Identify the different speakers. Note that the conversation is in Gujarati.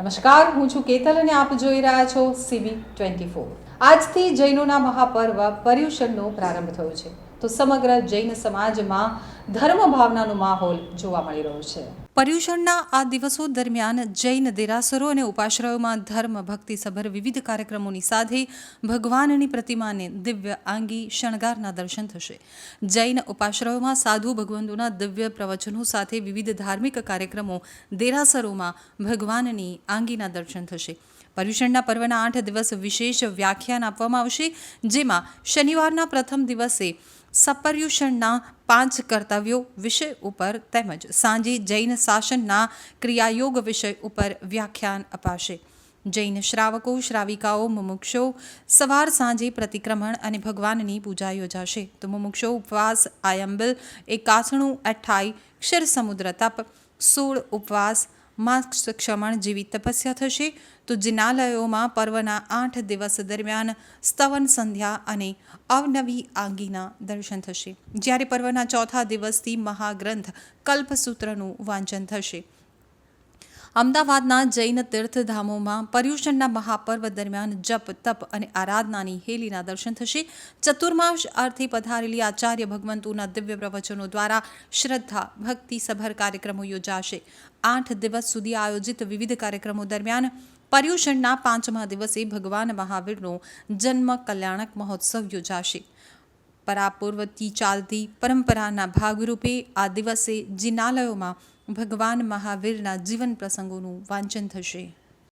Speaker 1: નમસ્કાર, હું છું કેતલ અને આપ જોઈ રહ્યા છો CB24। આજથી જૈનોના મહાપર્વ પર્યુષણનો પ્રારંભ થયો છે, તો સમગ્ર જૈન સમાજમાં ધર્મ ભાવનાનો માહોલ જોવા મળી રહ્યો છે। પર્યુષણના આ દિવસો દરમિયાન જૈન દેરાસરો અને ઉપાશ્રયોમાં ધર્મ ભક્તિસભર વિવિધ કાર્યક્રમોની સાથે ભગવાનની પ્રતિમાને દિવ્ય આંગી શણગારના દર્શન થશે। જૈન ઉપાશ્રયોમાં સાધુ ભગવંતોના દિવ્ય પ્રવચનો સાથે વિવિધ ધાર્મિક કાર્યક્રમો દેરાસરોમાં ભગવાનની આંગીના દર્શન થશે। પર્યુષણના પર્વના 8 દિવસ વિશેષ વ્યાખ્યાન આપવામાં આવશે, જેમાં શનિવારના પ્રથમ દિવસે સપર્યુષણના 5 કર્તવ્યો વિષય ઉપર તેમજ સાંજે જૈન શાસનના ક્રિયાયોગ વિષય ઉપર વ્યાખ્યાન અપાશે। જૈન શ્રાવકો શ્રાવિકાઓ મુમુક્ષો સવાર સાંજે પ્રતિક્રમણ અને ભગવાનની પૂજા યોજાશે। તો મુમુક્ષો ઉપવાસ આયંબિલ એકાસણું 28 ક્ષીર સમુદ્ર તપ 16 ઉપવાસ માસ ક્ષમણ જેવી તપસ્યા થશે। તો જિનાલયોમાં પર્વના 8 દિવસ દરમિયાન સ્તવન સંધ્યા અને અવનવી આંગીના દર્શન થશે, જ્યારે પર્વના ચોથા દિવસથી મહાગ્રંથ કલ્પસૂત્રનું વાંચન થશે। અમદાવાદના જૈન તીર્થધામોમાં પર્યુષણના મહાપર્વ દરમિયાન જપ તપ અને આરાધનાની હેલીના દર્શન થશે। ચતુર્માસ અર્થે પધારેલી આચાર્ય ભગવંતોના દિવ્ય પ્રવચનો દ્વારા શ્રદ્ધા ભક્તિસભર કાર્યક્રમો યોજાશે। 8 દિવસ સુધી આયોજિત વિવિધ કાર્યક્રમો દરમિયાન પર્યુષણના 5મા દિવસે ભગવાન મહાવીરનો જન્મ કલ્યાણક મહોત્સવ યોજાશે। પરાપૂર્વથી ચાલતી પરંપરાના ભાગરૂપે આ દિવસે જિનાલયોમાં ભગવાન મહાવીરના જીવન પ્રસંગોનું વાંચન થશે।